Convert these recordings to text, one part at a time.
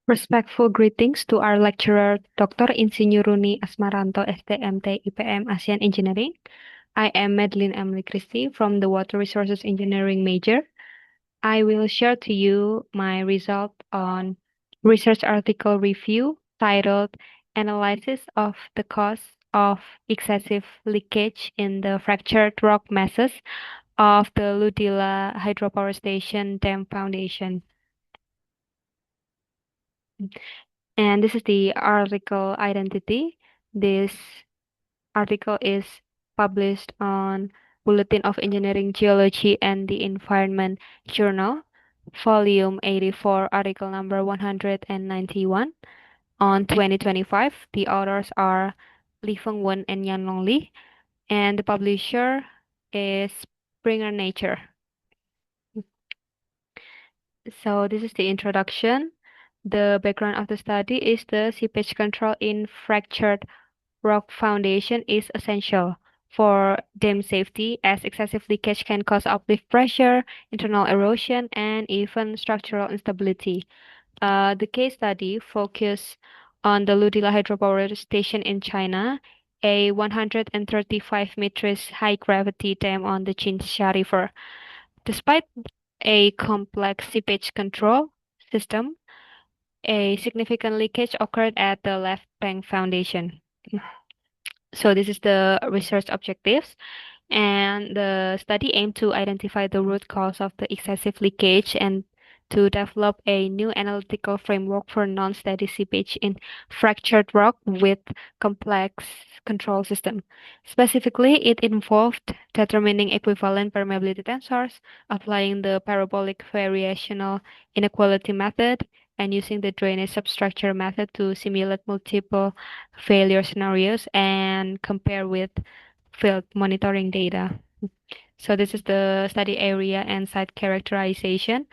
Respectful greetings to our lecturer, Dr. Insinyur Runi Asmaranto, STMT IPM ASEAN Engineering. I am Madeline Emely Christie from the Water Resources Engineering major. I will share to you my result on research article review titled Analysis of the Cause of Excessive Leakage in the Fractured Rock Masses of the Ludila Hydropower Station Dam Foundation. And this is the article identity. This article is published on Bulletin of Engineering Geology and the Environment Journal, Volume 84, Article number 191 on 2025. The authors are Li Fengwen and Yanlong Li, and the publisher is Springer Nature. So this is the introduction. The background of the study is the seepage control in fractured rock foundation is essential for dam safety as excessive leakage can cause uplift pressure, internal erosion, and even structural instability. The case study focused on the Ludila hydropower station in China, a 135 meters high gravity dam on the Jinsha River. Despite a complex seepage control system, a significant leakage occurred at the left bank foundation. So this is the research objectives, and the study aimed to identify the root cause of the excessive leakage and to develop a new analytical framework for non-steady seepage in fractured rock with complex control system. Specifically, it involved determining equivalent permeability tensors, applying the parabolic variational inequality method, and using the drainage substructure method to simulate multiple failure scenarios and compare with field monitoring data. So this is the study area and site characterization.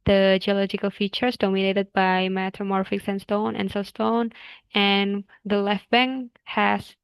The geological features dominated by metamorphic sandstone and siltstone, and the left bank has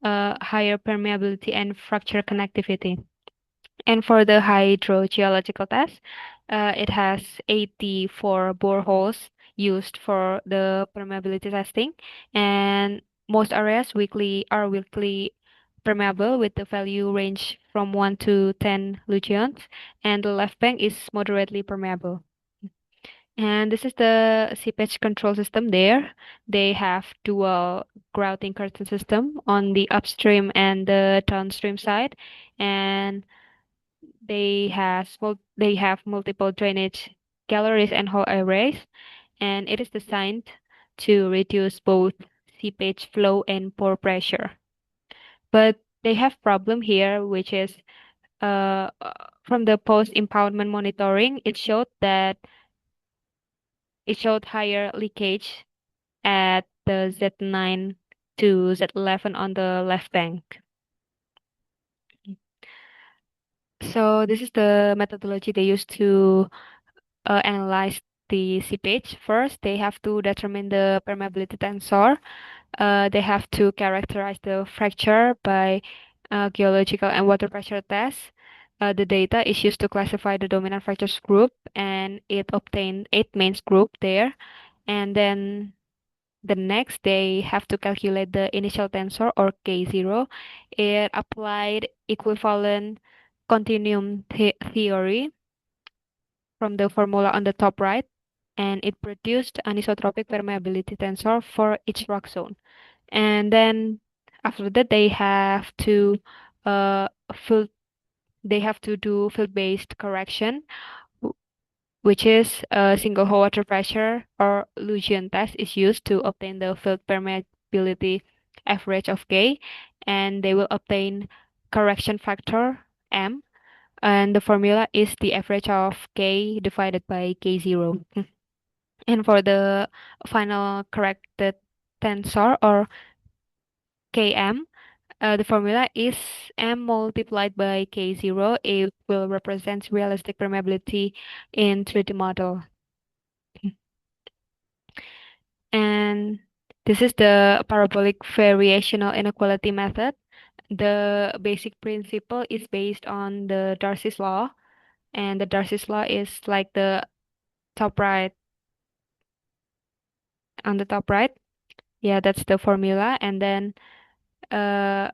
higher permeability and fracture connectivity. And for the hydrogeological test, it has 84 boreholes used for the permeability testing, and most areas weekly permeable with the value range from 1 to 10 legions, and the left bank is moderately permeable. And this is the seepage control system there. They have dual grouting curtain system on the upstream and the downstream side, and they have multiple drainage galleries and hole arrays, and it is designed to reduce both seepage flow and pore pressure. But they have problem here, which is from the post-impoundment monitoring, it showed higher leakage at the Z9 to Z11 on the left bank. So this is the methodology they use to analyze the seepage. First, they have to determine the permeability tensor. They have to characterize the fracture by geological and water pressure tests. The data is used to classify the dominant fractures group, and it obtained 8 main group there. And then the next, they have to calculate the initial tensor or K0. It applied equivalent continuum theory from the formula on the top right, and it produced anisotropic permeability tensor for each rock zone. And then after that, uh, field they have to do field-based correction, w- which is a single hole water pressure or Lucian test is used to obtain the field permeability average of K, and they will obtain correction factor M, and the formula is the average of K divided by K0. And for the final corrected tensor or Km, the formula is M multiplied by K0. It will represent realistic permeability in 3D model. And this is the parabolic variational inequality method. The basic principle is based on the Darcy's law, and the Darcy's law is like the top right on the top right. Yeah, that's the formula. And then uh,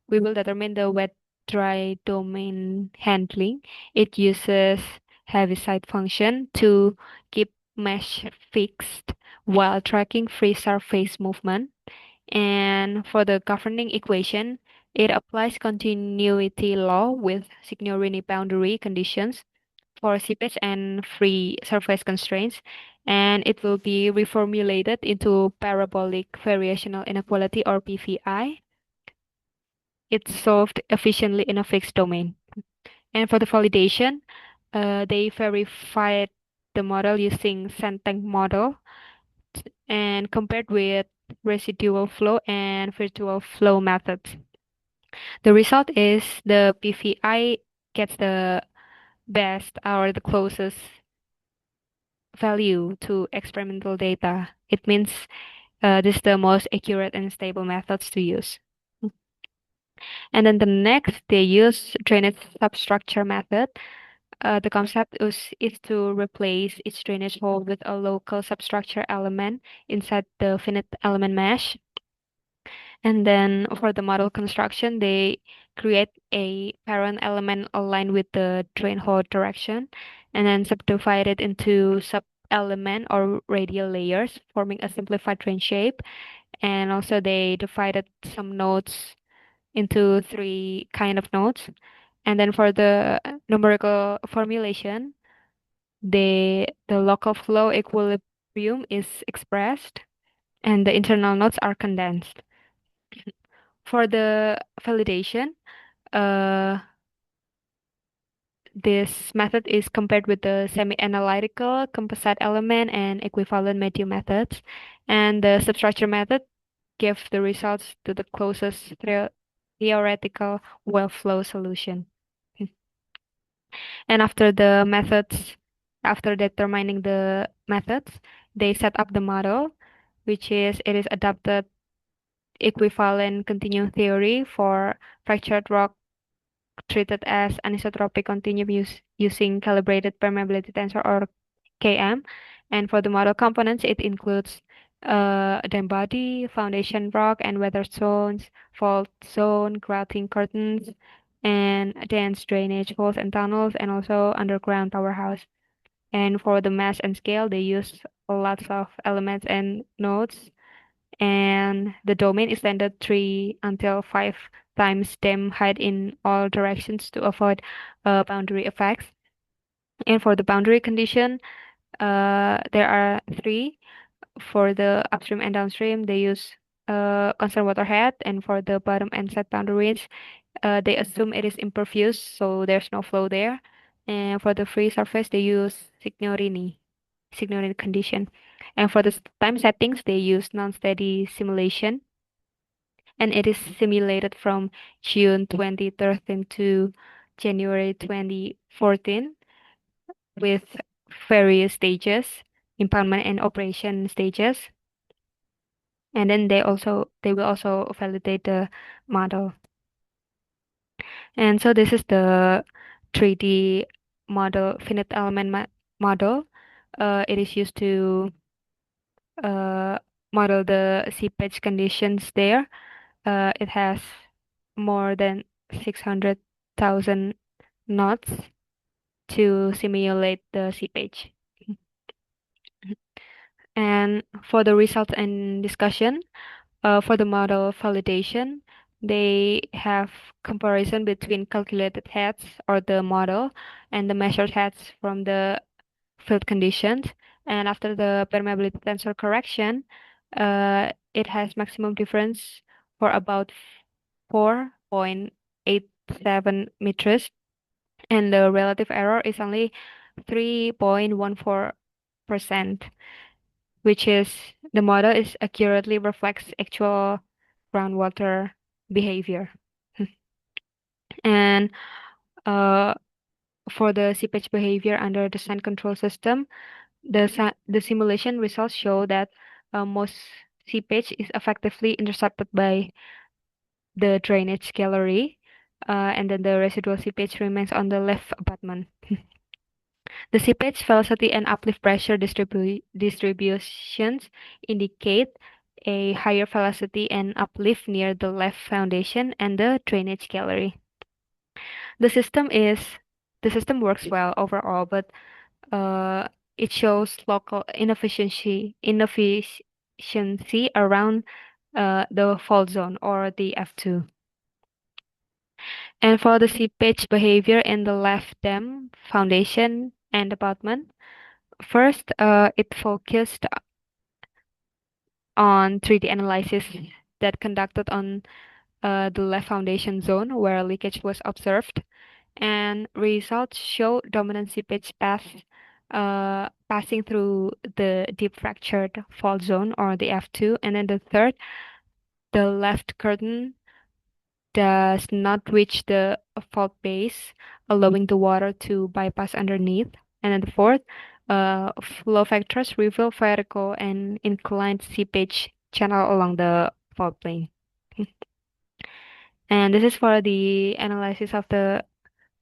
we will determine the wet dry domain handling. It uses heaviside function to keep mesh fixed while tracking free surface movement. And for the governing equation, it applies continuity law with Signorini boundary conditions for seepage and free surface constraints, and it will be reformulated into parabolic variational inequality or PVI. It's solved efficiently in a fixed domain. And for the validation, they verified the model using Senteng model and compared with residual flow and virtual flow methods. The result is the PVI gets the best or the closest value to experimental data. It means this is the most accurate and stable methods to use. And then the next, they use drainage substructure method. The concept is to replace each drainage hole with a local substructure element inside the finite element mesh. And then for the model construction, they create a parent element aligned with the drain hole direction and then subdivide it into sub-element or radial layers, forming a simplified drain shape. And also they divided some nodes into three kind of nodes. And then for the numerical formulation, the local flow equilibrium is expressed and the internal nodes are condensed. For the validation, uh, this method is compared with the semi-analytical, composite element, and equivalent medium methods. And the substructure method gives the results to the closest theoretical well flow solution. And after determining the methods, they set up the model, which is it is adapted equivalent continuum theory for fractured rock treated as anisotropic continuum using calibrated permeability tensor or KM. And for the model components, it includes dam body, foundation rock, and weather zones, fault zone, grouting curtains, and dense drainage holes and tunnels, and also underground powerhouse. And for the mass and scale, they use lots of elements and nodes, and the domain extended 3 until 5 times dam height in all directions to avoid boundary effects. And for the boundary condition, there are three. For the upstream and downstream, they use constant water head, and for the bottom and set boundaries, they assume it is impervious, so there's no flow there. And for the free surface, they use Signorini condition. And for the time settings, they use non-steady simulation, and it is simulated from June 2013 to January 2014 with various stages, impoundment and operation stages. And then they will also validate the model. And so this is the 3D model, finite element model. It is used to uh, model the seepage conditions there. It has more than 600,000 nodes to simulate the seepage. And for the results and discussion, for the model validation, they have comparison between calculated heads or the model and the measured heads from the field conditions. And after the permeability tensor correction, it has maximum difference for about 4.87 meters, and the relative error is only 3.14%, which is the model is accurately reflects actual groundwater behavior. And uh, for the seepage behavior under the sand control system, the simulation results show that most seepage is effectively intercepted by the drainage gallery, and then the residual seepage remains on the left abutment. The seepage velocity and uplift pressure distributions indicate a higher velocity and uplift near the left foundation and the drainage gallery. The system is the system works well overall, but uh, it shows local inefficiency around the fault zone or the F2. And for the seepage behavior in the left dam, foundation, and abutment, first, it focused on 3D analysis that conducted on the left foundation zone where leakage was observed, and results show dominant seepage path passing through the deep fractured fault zone or the F2, and then the third, the left curtain does not reach the fault base, allowing the water to bypass underneath. And then the fourth, flow factors reveal vertical and inclined seepage channel along the fault plane. And this is for the analysis of the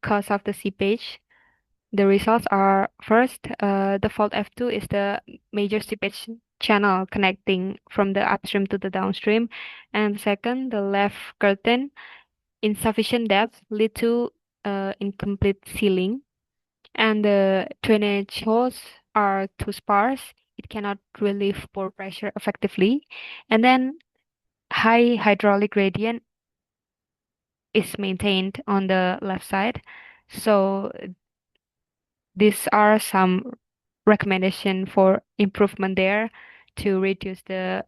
cause of the seepage. The results are first, the fault F2 is the major seepage channel connecting from the upstream to the downstream. And second, the left curtain insufficient depth lead to incomplete sealing, and the drainage holes are too sparse. It cannot relieve pore pressure effectively, and then high hydraulic gradient is maintained on the left side. So these are some recommendation for improvement there to reduce the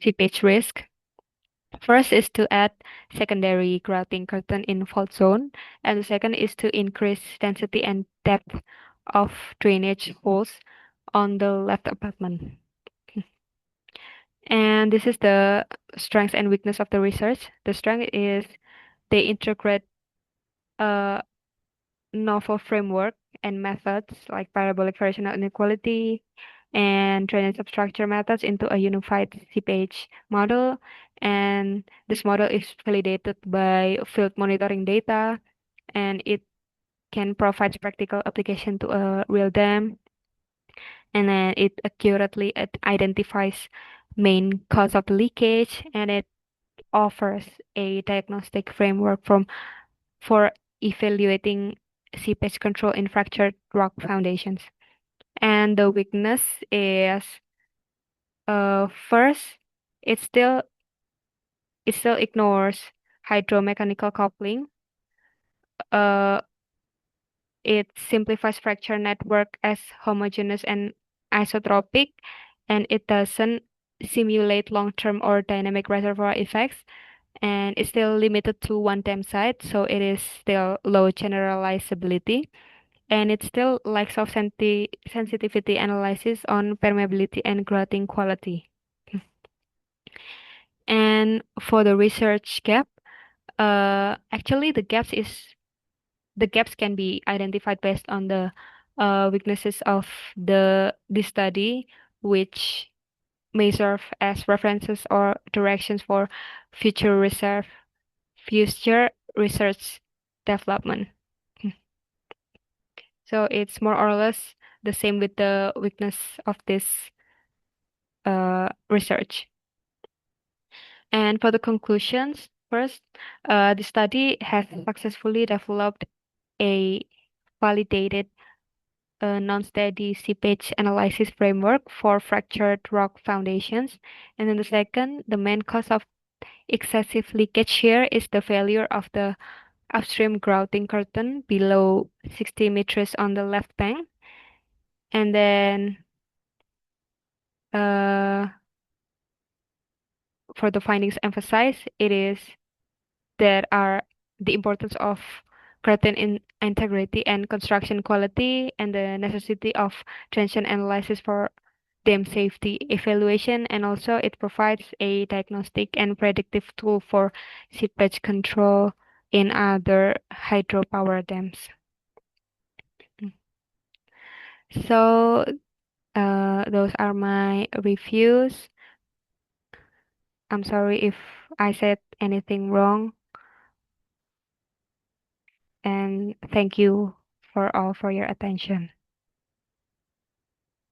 seepage risk. First is to add secondary grouting curtain in fault zone, and the second is to increase density and depth of drainage holes on the left abutment. And this is the strength and weakness of the research. The strength is they integrate a novel framework and methods like parabolic variational inequality and drainage substructure methods into a unified seepage model. And this model is validated by field monitoring data, and it can provide practical application to a real dam. And then it accurately identifies main cause of leakage, and it offers a diagnostic framework for evaluating seepage control in fractured rock foundations. And the weakness is first, it still it still ignores hydromechanical coupling. Uh, it simplifies fracture network as homogeneous and isotropic, and it doesn't simulate long-term or dynamic reservoir effects, and it's still limited to one dam site, so it is still low generalizability, and it still lacks of sensitivity analysis on permeability and grouting quality. And for the research gap, actually the gaps can be identified based on the weaknesses of this study, which may serve as references or directions for future research future research development. So it's more or less the same with the weakness of this research. And for the conclusions, first, the study has successfully developed a validated non-steady seepage analysis framework for fractured rock foundations. And then the second, the main cause of excessive leakage here is the failure of the upstream grouting curtain below 60 meters on the left bank. And then uh, for the findings emphasize, it is there are the importance of curtain in integrity and construction quality and the necessity of tension analysis for dam safety evaluation, and also it provides a diagnostic and predictive tool for seepage control in other hydropower dams. So those are my reviews. I'm sorry if I said anything wrong, and thank you for all for your attention.